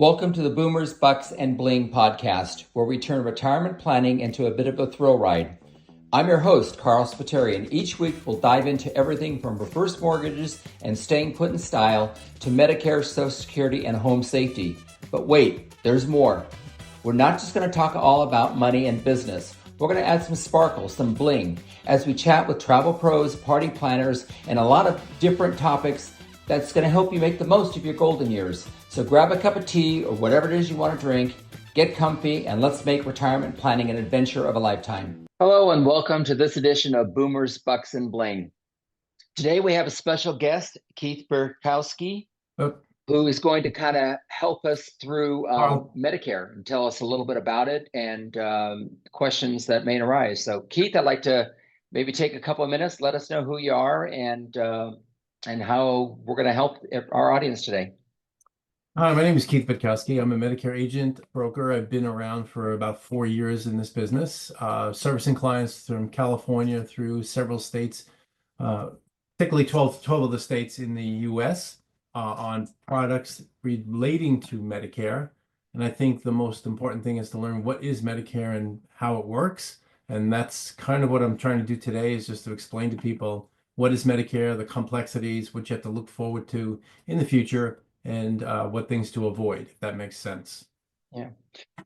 Welcome to the Boomers, Bucks and Bling podcast, where we turn retirement planning into a bit of a thrill ride. I'm your host, Carl Spiteri, and each week we'll dive into everything from reverse mortgages and staying put in style to Medicare, Social Security, and home safety. But wait, there's more. We're not just going to talk all about money and business. We're going to add some sparkle, some bling, as we chat with travel pros, party planners, and a lot of different topics that's going to help you make the most of your golden years. So grab a cup of tea or whatever it is you want to drink, get comfy, and let's make retirement planning an adventure of a lifetime. Hello and welcome to this edition of Boomers, Bucks and Bling. Today we have a special guest, Keith Betkowski, who is going to kind of help us through Medicare and tell us a little bit about it and questions that may arise. So Keith, I'd like to maybe take a couple of minutes, let us know who you are and how we're going to help our audience today. Hi, my name is Keith Betkowski. I'm a Medicare agent broker. I've been around for about 4 years in this business, servicing clients from California through several states, particularly 12 of the states in the U.S. On products relating to Medicare. And I think the most important thing is to learn what is Medicare and how it works. And that's kind of what I'm trying to do today, is just to explain to people what is Medicare, the complexities, what you have to look forward to in the future, and what things to avoid, if that makes sense. Yeah,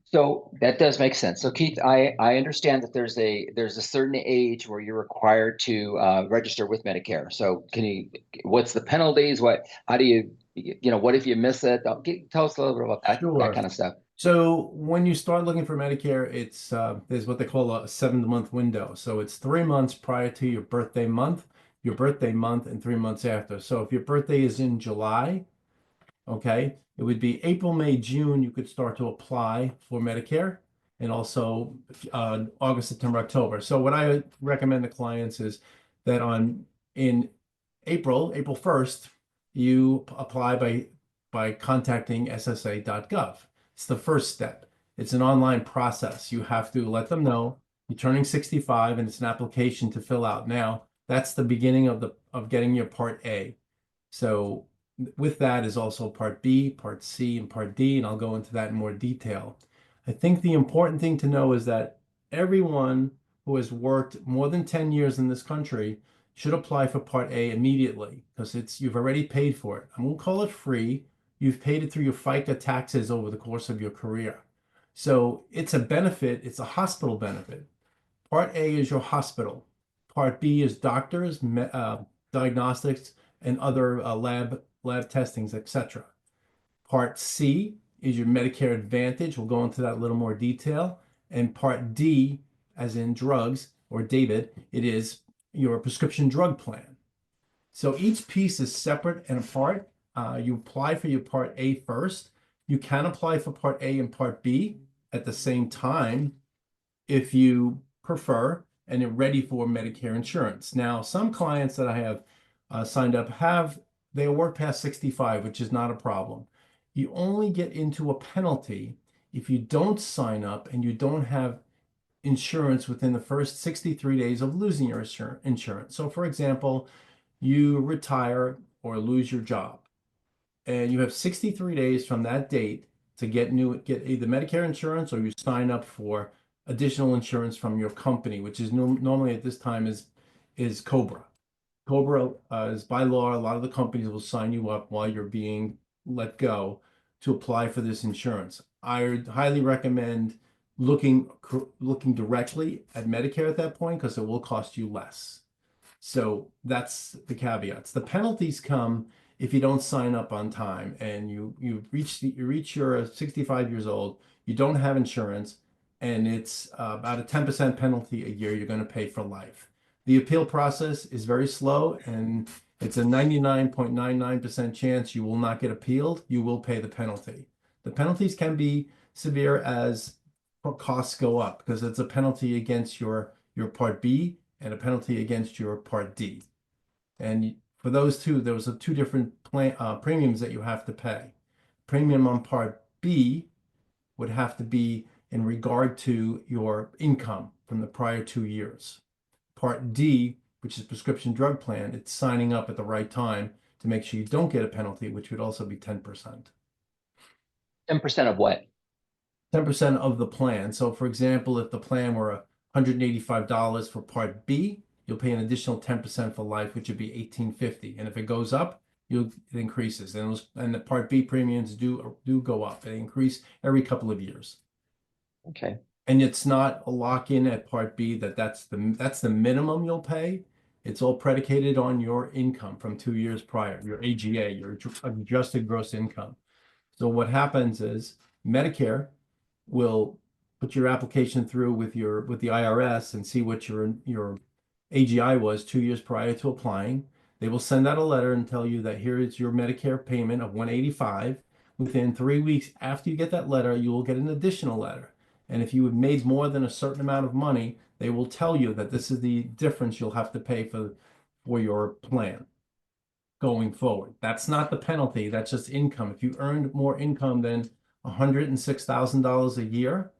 so that does make sense. So Keith, I understand that there's a certain age where you're required to register with Medicare. So what's the penalties? How do you what if you miss it? Tell us a little bit about that, Sure. that kind of stuff. So when you start looking for Medicare, it's there's what they call a 7-month window. So it's 3 months prior to your birthday month, and 3 months after. So if your birthday is in July, okay, it would be April, May, June, you could start to apply for Medicare, and also August, September, October. So what I recommend to clients is that in April 1st, you apply by contacting ssa.gov. It's the first step. It's an online process. You have to let them know you're turning 65, and it's an application to fill out. Now, that's the beginning of getting your Part A. So with that is also Part B, Part C, and Part D, and I'll go into that in more detail. I think the important thing to know is that everyone who has worked more than 10 years in this country should apply for Part A immediately, because you've already paid for it. I won't call it free. You've paid it through your FICA taxes over the course of your career. So it's a benefit. It's a hospital benefit. Part A is your hospital. Part B is doctors, diagnostics, and other lab testings, etc. Part C is your Medicare Advantage. We'll go into that in a little more detail. And Part D, as in drugs, or David, it is your prescription drug plan. So each piece is separate and apart. You apply for your Part A first. You can apply for Part A and Part B at the same time if you prefer and you're ready for Medicare insurance. Now, some clients that I have signed up they work past 65, which is not a problem. You only get into a penalty if you don't sign up and you don't have insurance within the first 63 days of losing your insurance. So for example, you retire or lose your job, and you have 63 days from that date to get either Medicare insurance, or you sign up for additional insurance from your company, which is normally at this time is COBRA. COBRA is by law. A lot of the companies will sign you up while you're being let go to apply for this insurance. I would highly recommend looking directly at Medicare at that point, because it will cost you less. So that's the caveats. The penalties come if you don't sign up on time and you reach your 65 years old, you don't have insurance, and it's about a 10% penalty a year you're going to pay for life. The appeal process is very slow, and it's a 99.99% chance you will not get appealed. You will pay the penalty. The penalties can be severe as costs go up, because it's a penalty against your Part B and a penalty against your Part D. And for those two, those are two different premiums that you have to pay. Premium on Part B would have to be in regard to your income from the prior 2 years. Part D, which is prescription drug plan, it's signing up at the right time to make sure you don't get a penalty, which would also be 10%. 10% of what? 10% of the plan. So for example, if the plan were $185 for Part B, you'll pay an additional 10% for life, which would be $18.50. And if it goes up, it increases. And the Part B premiums do go up. They increase every couple of years. Okay. And it's not a lock-in at Part B that's the minimum you'll pay. It's all predicated on your income from 2 years prior, your AGA, your adjusted gross income. So what happens is Medicare will put your application through with the IRS and see what your AGI was 2 years prior to applying. They will send out a letter and tell you that here is your Medicare payment of $185. Within 3 weeks after you get that letter, you will get an additional letter. And if you have made more than a certain amount of money, they will tell you that this is the difference you'll have to pay for your plan going forward. That's not the penalty. That's just income. If you earned more income than $106,000 a year,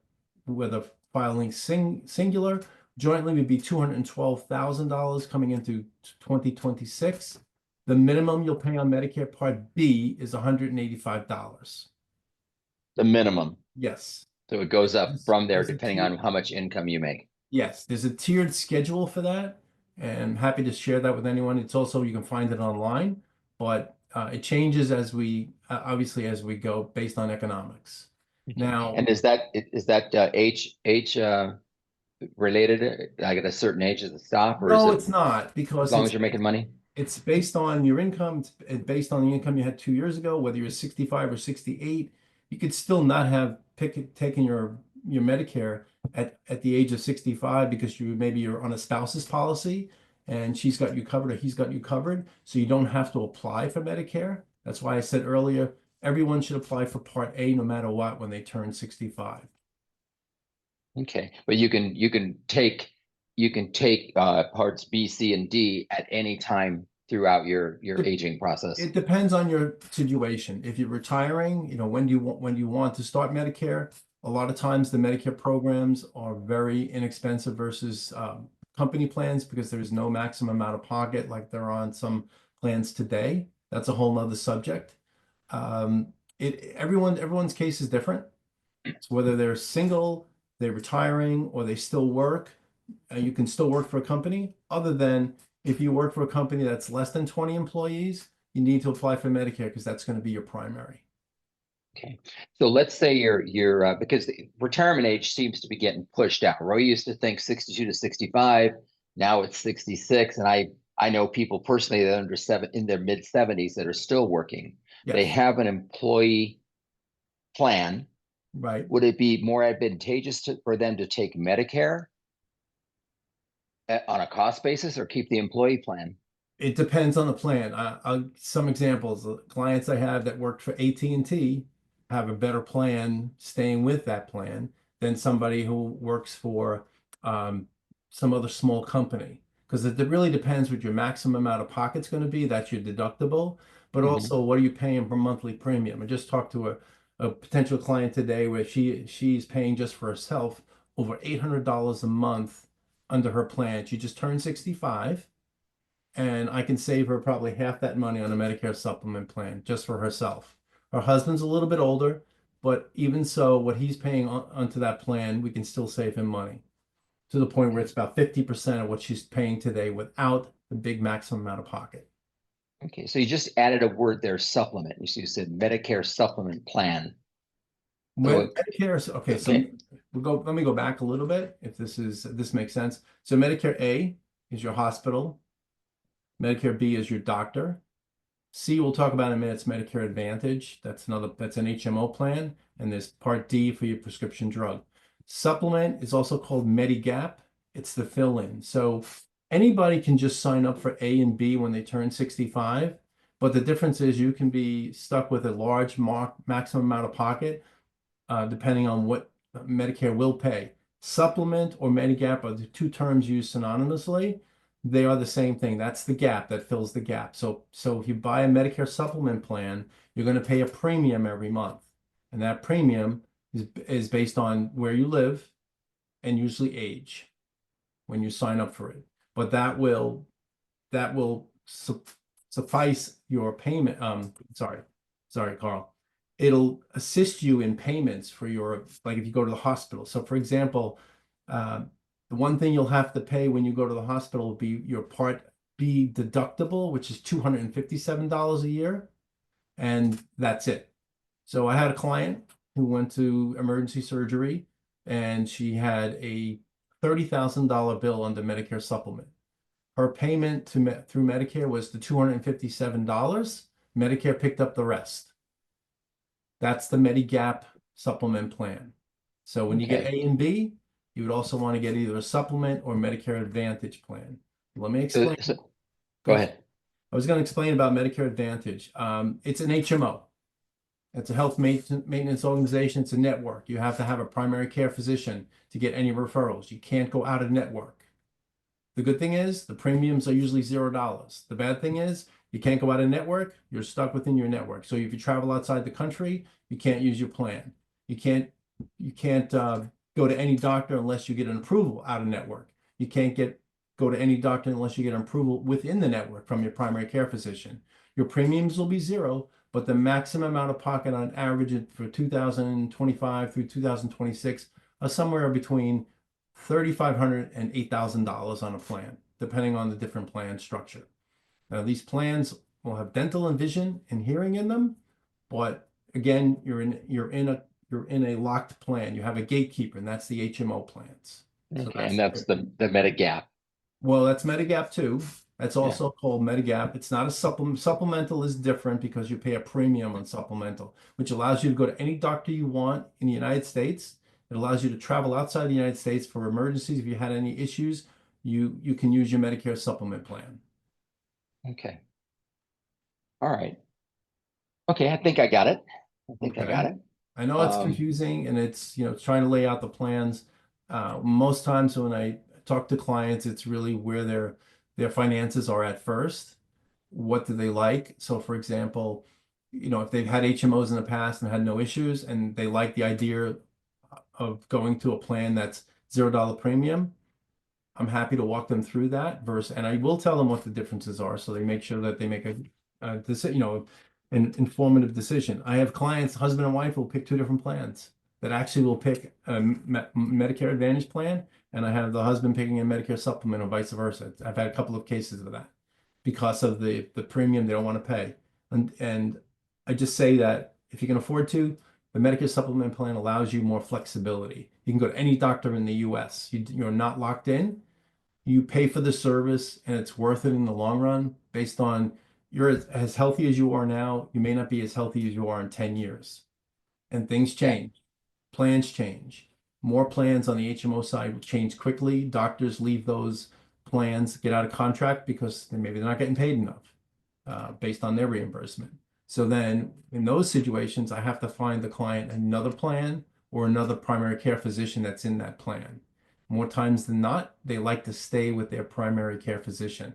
whether filing singular, jointly would be $212,000 coming into 2026. The minimum you'll pay on Medicare Part B is $185. The minimum. Yes. So it goes up from there There's a depending on how much income you make. Yes, there's a tiered schedule for that, and I'm happy to share that with anyone. It's also, you can find it online, but it changes as we obviously as we go based on economics. Now, And is that age related? Like at a certain age is it stop, or no, is it's not, as because long as you're making money? it's based on your income. It's based on the income you had 2 years ago, whether you're 65 or 68. You could still not have taken your Medicare at the age of 65 because maybe you're on a spouse's policy and she's got you covered or he's got you covered. So you don't have to apply for Medicare. That's why I said earlier, everyone should apply for Part A no matter what when they turn 65. Okay, but you can take parts B, C, and D at any time throughout your aging process. It depends on your situation. If you're retiring, when do you want to start Medicare? A lot of times the Medicare programs are very inexpensive versus company plans because there's no maximum out of pocket like there are on some plans today. That's a whole nother subject. Everyone's case is different. It's whether they're single, they're retiring, or they still work. You can still work for a company, other than if you work for a company that's less than 20 employees, you need to apply for Medicare because that's going to be your primary. Okay, so let's say you're because the retirement age seems to be getting pushed out. Roy used to think 62 to 65. Now it's 66, and I know people personally that are in their mid 70s that are still working. They Yes, have an employee plan. right. Would it be more advantageous for them to take Medicare on a cost basis or keep the employee plan? It depends on the plan. Some examples, clients I have that worked for AT&T have a better plan staying with that plan than somebody who works for some other small company. Because it really depends what your maximum out of pocket's going to be. That's your deductible. But also, what are you paying per monthly premium? I just talked to a potential client today where she's paying just for herself over $800 a month under her plan. She just turned 65. And I can save her probably half that money on a Medicare supplement plan just for herself. Her husband's a little bit older, but even so, what he's paying onto that plan, we can still save him money to the point where it's about 50% of what she's paying today without the big maximum out of pocket. Okay, so you just added a word there, supplement. You said Medicare supplement plan. Medicare, okay, so let me go back a little bit if this makes sense. So Medicare A is your hospital, Medicare B is your doctor. C, we'll talk about in a minute, it's Medicare Advantage. That's an HMO plan. And there's Part D for your prescription drug. Supplement is also called Medigap. It's the fill-in. So anybody can just sign up for A and B when they turn 65. But the difference is you can be stuck with a large maximum amount of pocket, depending on what Medicare will pay. Supplement or Medigap are the two terms used synonymously. They are the same thing. That's the gap that fills the gap. So if you buy a Medicare supplement plan, you're going to pay a premium every month. And that premium is based on where you live and usually age when you sign up for it. But that will suffice your payment. Sorry, Carl. it'll assist you in payments for your, like if you go to the hospital. So for example, uh, the one thing you'll have to pay when you go to the hospital will be your Part B deductible, which is $257 a year, and that's it. So I had a client who went to emergency surgery and she had a $30,000 bill under Medicare supplement. Her payment through Medicare was the $257. Medicare picked up the rest. That's the Medigap supplement plan. So when you get Okay. A and B, you would also want to get either a supplement or Medicare Advantage plan. Let me So, explain. so go ahead. I was going to explain about Medicare Advantage. It's an HMO. It's a health maintenance organization. It's a network. You have to have a primary care physician to get any referrals. You can't go out of network. The good thing is the premiums are usually $0. The bad thing is you can't go out of network. You're stuck within your network. So if you travel outside the country, you can't use your plan. You can't go to any doctor unless you get an approval out of network. You can't go to any doctor unless you get an approval within the network from your primary care physician. Your premiums will be zero, but the maximum out of pocket on average for 2025 through 2026 are somewhere between $3,500 and $8,000 on a plan, depending on the different plan structure. Now, these plans will have dental and vision and hearing in them, but again, you're in a locked plan. You have a gatekeeper, and that's the HMO plans. So Okay, that's and that's the Medigap. well, that's Medigap too. That's Yeah. also called Medigap. It's not a supplement. Supplemental is different because you pay a premium on supplemental, which allows you to go to any doctor you want in the United States. It allows you to travel outside the United States for emergencies. If you had any issues, you can use your Medicare supplement plan. Okay. All right. Okay, I think I got it. I think I Okay. got it. I know it's Um, confusing and it's trying to lay out the plans. Most times when I talk to clients, it's really where their finances are at first. What do they like? So for example, if they've had HMOs in the past and had no issues and they like the idea of going to a plan that's $0 premium, I'm happy to walk them through that and I will tell them what the differences are so they make sure that they make an informative decision. I have clients, husband and wife, who will pick two different plans that actually will pick a Medicare Advantage plan, and I have the husband picking a Medicare supplement or vice versa. I've had a couple of cases of that because of the premium they don't want to pay. And I just say that if you can afford to, the Medicare supplement plan allows you more flexibility. You can go to any doctor in the US. You're not locked in. You pay for the service and it's worth it in the long run based on you're as healthy as you are now. You may not be as healthy as you are in 10 years. And things okay. change. Plans change. More plans on the HMO side will change quickly. Doctors leave those plans, get out of contract because maybe they're not getting paid enough based on their reimbursement. So then in those situations, I have to find the client another plan or another primary care physician that's in that plan. More times than not, they like to stay with their primary care physician.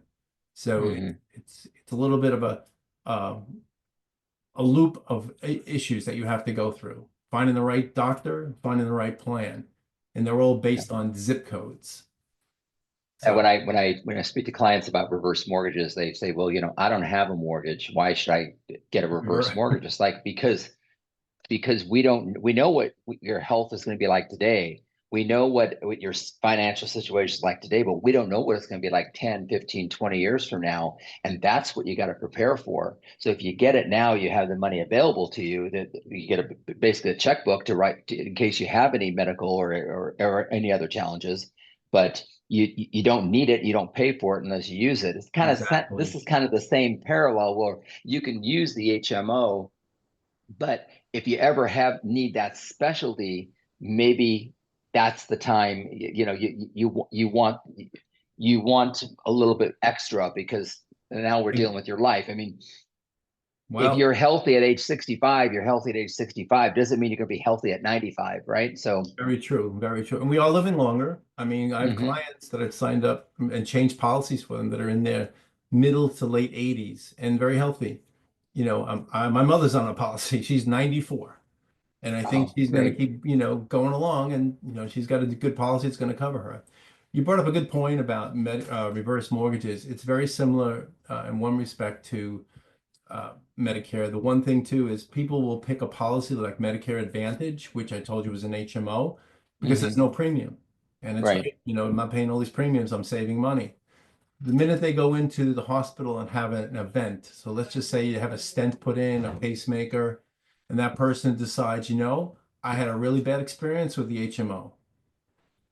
So Hmm. it's a little bit of a loop of issues that you have to go through. Finding the right doctor, finding the right plan, and they're all based on zip codes. And So when I speak to clients about reverse mortgages, they say, "Well, I don't have a mortgage. Why should I get a reverse mortgage?" It's like because we know what your health is going to be like today. We know what your financial situation is like today, but we don't know what it's going to be like 10, 15, 20 years from now. And that's what you got to prepare for. So if you get it now, you have the money available to you, that you get basically a checkbook to write in case you have any medical or any other challenges. But you don't need it, you don't pay for it unless you use it. This exactly. is kind of the same parallel where you can use the HMO, but if you ever need that specialty, maybe that's the time. You want a little bit extra because now we're dealing with your life. I mean, if Well, you're healthy at age 65, you're healthy at age 65. Doesn't mean you're going to be healthy at 95, right? So, very true, very true. And we are living longer. I mean, I have mhm. clients that have signed up and changed policies for them that are in their middle to late 80s and very healthy. My mother's on a policy. She's 94. And I think Oh, she's going to great. keep, going along and, she's got a good policy that's going to cover her. You brought up a good point about reverse mortgages. It's very similar in one respect to Medicare. The one thing too is people will pick a policy like Medicare Advantage, which I told you was an HMO, because there's Hmm. no premium. And it's Right. great, I'm not paying all these premiums, I'm saving money. The minute they go into the hospital and have an event, so let's just say you have a stent put in, a pacemaker, and that person decides, I had a really bad experience with the HMO.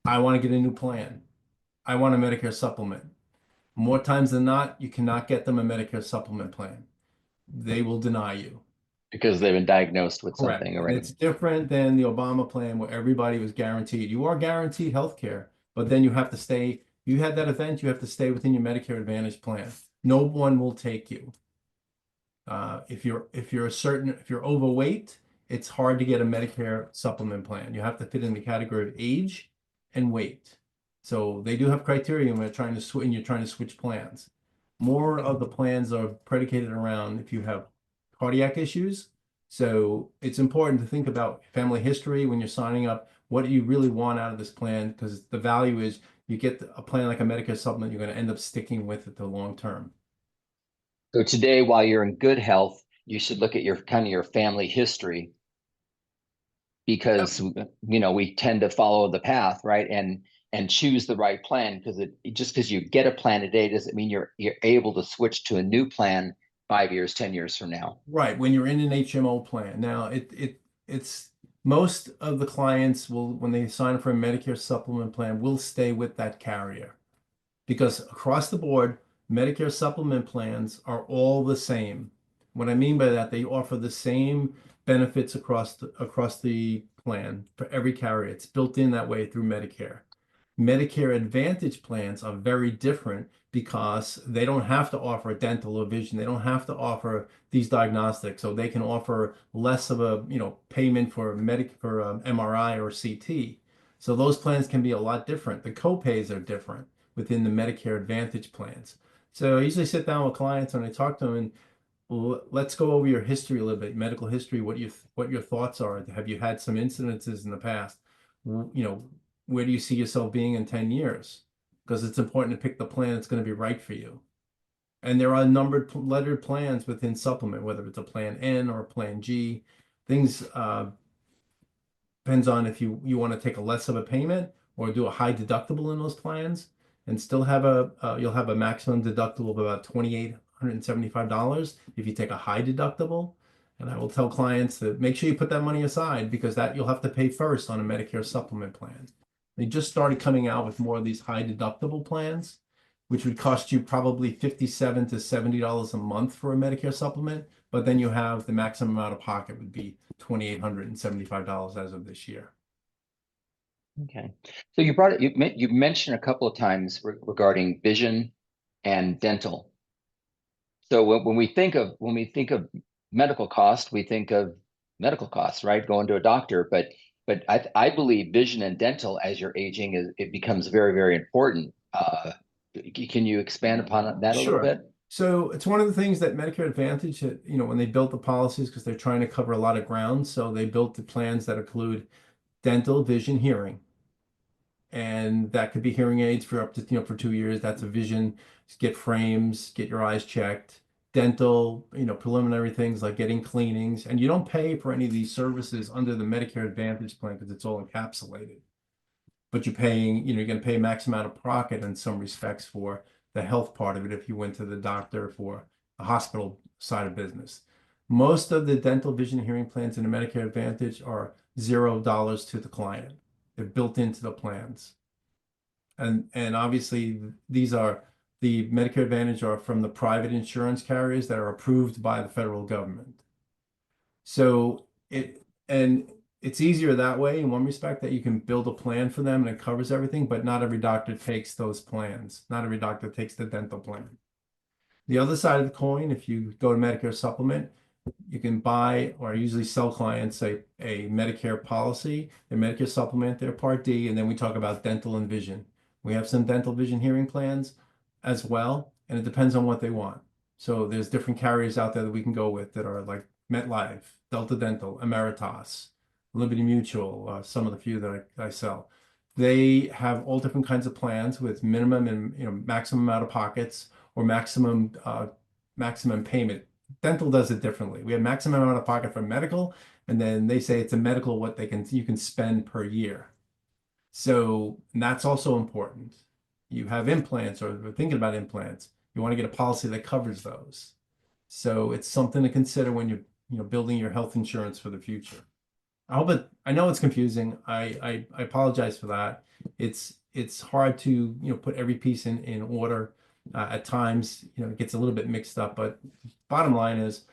I want to get a new plan. I want a Medicare supplement. More times than not, you cannot get them a Medicare supplement plan. They will deny you. Because they've been diagnosed with Correct. something And already. it's different than the Obama plan where everybody was guaranteed. You are guaranteed health care, but then you have to stay. You had that event, you have to stay within your Medicare Advantage plan. No one will take you. If you're overweight, it's hard to get a Medicare supplement plan. You have to fit in the category of age and weight. So they do have criteria when you're trying to switch plans. More of the plans are predicated around if you have cardiac issues. So it's important to think about family history when you're signing up. What do you really want out of this plan? Because the value is you get a plan like a Medicare supplement, you're going to end up sticking with it the long term. So today, while you're in good health, you should look at your kind of your family history because we tend to follow the path, right? And choose the right plan because just because you get a plan today doesn't mean you're able to switch to a new plan 5 years, 10 years from now. Right, when you're in an HMO plan. Now, it's most of the clients will, when they sign up for a Medicare supplement plan, will stay with that carrier because across the board, Medicare supplement plans are all the same. What I mean by that, they offer the same benefits across the plan for every carrier. It's built in that way through Medicare. Medicare Advantage plans are very different because they don't have to offer dental or vision. They don't have to offer these diagnostics, so they can offer less of a payment for MRI or CT. So those plans can be a lot different. The co-pays are different within the Medicare Advantage plans. So I usually sit down with clients and I talk to them and let's go over your history a little bit, medical history, what your thoughts are. Have you had some incidences in the past? Where do you see yourself being in 10 years? Because it's important to pick the plan that's going to be right for you. And there are numbered lettered plans within supplement, whether it's a plan N or a plan G. Things depends on if you want to take a less of a payment or do a high deductible in those plans and still have you'll have a maximum deductible of about $2,875 if you take a high deductible. And I will tell clients to make sure you put that money aside because that you'll have to pay first on a Medicare supplement plan. They just started coming out with more of these high deductible plans, which would cost you probably $57 to $70 a month for a Medicare supplement. But then you have the maximum out of pocket would be $2,875 as of this year. Okay. So you brought it, you mentioned a couple of times regarding vision and dental. So when we think of medical cost, we think of medical costs, right? Going to a doctor, but I believe vision and dental as you're aging it becomes very, very important. Can you expand upon that a little Sure. bit? So it's one of the things that Medicare Advantage, when they built the policies, because they're trying to cover a lot of ground, so they built the plans that include dental, vision, hearing. And that could be hearing aids for up to, for 2 years. That's a vision, get frames, get your eyes checked. Dental, preliminary things like getting cleanings. And you don't pay for any of these services under the Medicare Advantage plan because it's all encapsulated. But you're going to pay max amount of pocket in some respects for the health part of it if you went to the doctor for the hospital side of business. Most of the dental, vision, and hearing plans in the Medicare Advantage are $0 to the client. They're built into the plans. And obviously these are the Medicare Advantage are from the private insurance carriers that are approved by the federal government. So it's easier that way in one respect that you can build a plan for them and it covers everything, but not every doctor takes those plans. Not every doctor takes the dental plan. The other side of the coin, if you go to Medicare supplement, you can buy or usually sell clients a Medicare policy, their Medicare supplement, their Part D, and then we talk about dental and vision. We have some dental vision hearing plans as well, and it depends on what they want. So there's different carriers out there that we can go with that are like MetLife, Delta Dental, Emeritus, Liberty Mutual, some of the few that I sell. They have all different kinds of plans with minimum and maximum out of pockets or maximum payment Dental does it differently. We have maximum out of pocket for medical, and then they say it's a medical what you can spend per year. So that's also important. You have implants or we're thinking about implants. You want to get a policy that covers those. So it's something to consider when you're, building your health insurance for the future. I know it's confusing. I apologize for that. It's hard to, put every piece in order. At times, it gets a little bit mixed up, but bottom line is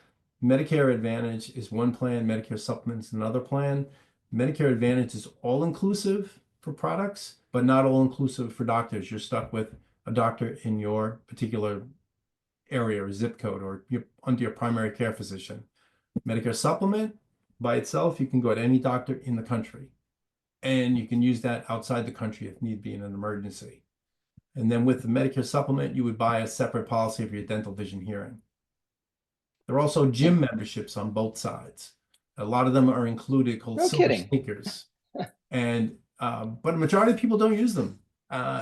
Medicare Advantage is one plan, Medicare Supplement is another plan. Medicare Advantage is all inclusive for products, but not all inclusive for doctors. You're stuck with a doctor in your particular area or zip code, or you're under your primary care physician. Medicare Supplement by itself, you can go to any doctor in the country, and you can use that outside the country if need be in an emergency. And then with the Medicare Supplement, you would buy a separate policy for your dental, vision, hearing. There are also gym memberships on both sides. A lot of them are included called No silver kidding. sneakers. And but a majority of people don't use them.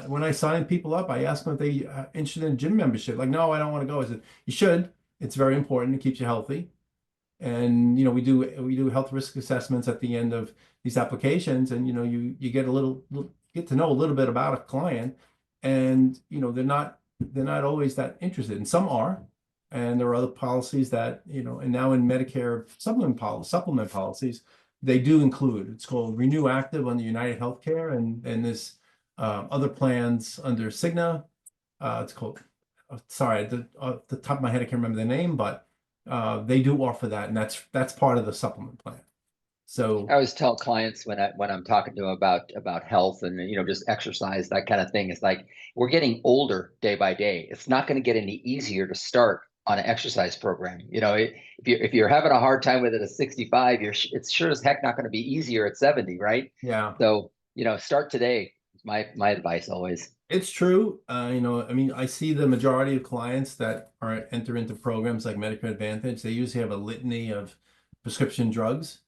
When I sign people up, I ask them if they are interested in gym membership. Like, no, I don't want to go. I said, you should. It's very important. It keeps you healthy. And we do health risk assessments at the end of these applications, and you get get to know a little bit about a client, and they're not always that interested, and some are, and there are other policies that and now in Medicare supplement policies they do include. It's called Renew Active under United Healthcare, and this other plans under Cigna. It's called sorry, at the top of my head I can't remember the name, but they do offer that, and that's part of the supplement plan. So I always tell clients when I'm talking to them about health and just exercise, that kind of thing. It's like we're getting older day by day. It's not going to get any easier to start on an exercise program. If you're having a hard time with it at 65, it's sure as heck not going to be easier at 70, right? yeah. So start today. Is my advice always. It's true. I see the majority of clients that enter into programs like Medicare Advantage, they usually have a litany of prescription drugs,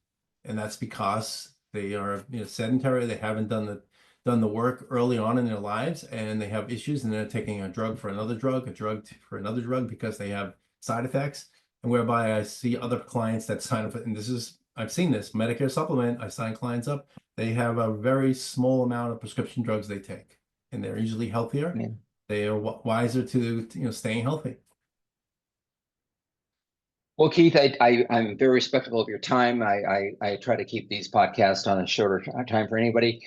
and that's because they are sedentary. They haven't done the work early on in their lives, and they have issues, and they're taking a drug for another drug, a drug for another drug because they have side effects. And whereby I see other clients that sign up, and I've seen this Medicare Supplement. I sign clients up. They have a very small amount of prescription drugs they take, and they're usually healthier. Yeah. They are wiser to staying healthy. Well, Keith, I'm very respectful of your time. I try to keep these podcasts on a shorter time for anybody.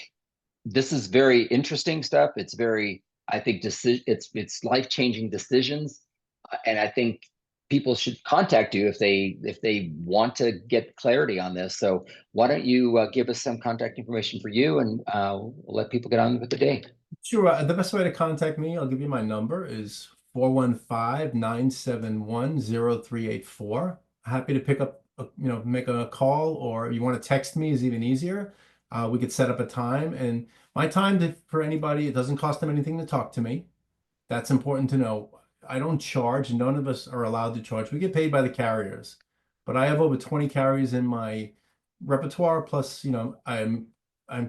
This is very interesting stuff. It's very, I think, it's life-changing decisions, and I think people should contact you if they want to get clarity on this. So why don't you give us some contact information for you, and we'll let people get on with the day. Sure. The best way to contact me, I'll give you my number, is 415-971-0384. Happy to pick up, make a call, or you want to text me is even easier. We could set up a time, and my time for anybody, it doesn't cost them anything to talk to me. That's important to know. I don't charge. None of us are allowed to charge. We get paid by the carriers, but I have over 20 carriers in my repertoire. Plus, I'm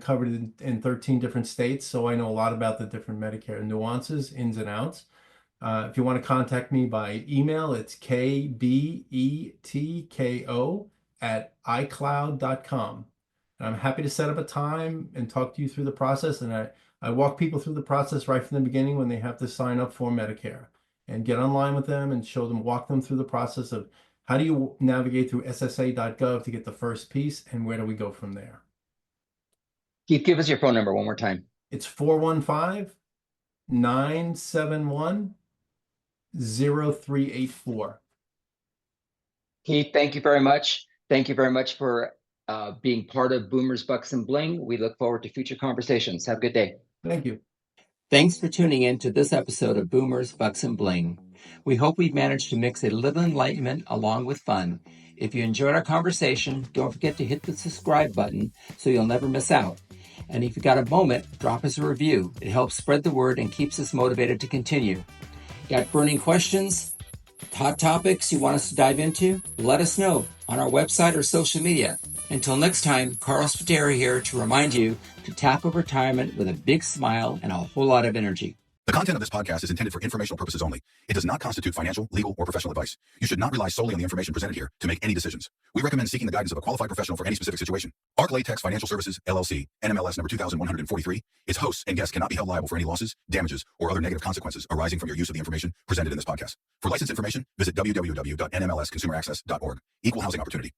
covered in 13 different states, so I know a lot about the different Medicare nuances, ins and outs. If you want to contact me by email, it's kbetko@icloud.com. And I'm happy to set up a time and talk to you through the process. And I walk people through the process right from the beginning when they have to sign up for Medicare, and get online with them and walk them through the process of how do you navigate through ssa.gov to get the first piece, and where do we go from there. Keith, give us your phone number one more time. It's 415-971-0384. Keith, thank you very much. Thank you very much for being part of Boomers, Bucks, and Bling. We look forward to future conversations. Have a good day. Thank you. Thanks for tuning in to this episode of Boomers, Bucks, and Bling. We hope we've managed to mix a little enlightenment along with fun. If you enjoyed our conversation, don't forget to hit the subscribe button so you'll never miss out. And if you got a moment, drop us a review. It helps spread the word and keeps us motivated to continue. Got burning questions? Hot topics you want us to dive into? Let us know on our website or social media. Until next time, Carl Spiteri here to remind you to tackle retirement with a big smile and a whole lot of energy. The content of this podcast is intended for informational purposes only. It does not constitute financial, legal, or professional advice. You should not rely solely on the information presented here to make any decisions. We recommend seeking the guidance of a qualified professional for any specific situation. Arc Latex Financial Services, LLC, NMLS number 2143, its hosts and guests cannot be held liable for any losses, damages, or other negative consequences arising from your use of the information presented in this podcast. For license information, visit www.nmlsconsumeraccess.org. Equal housing opportunity.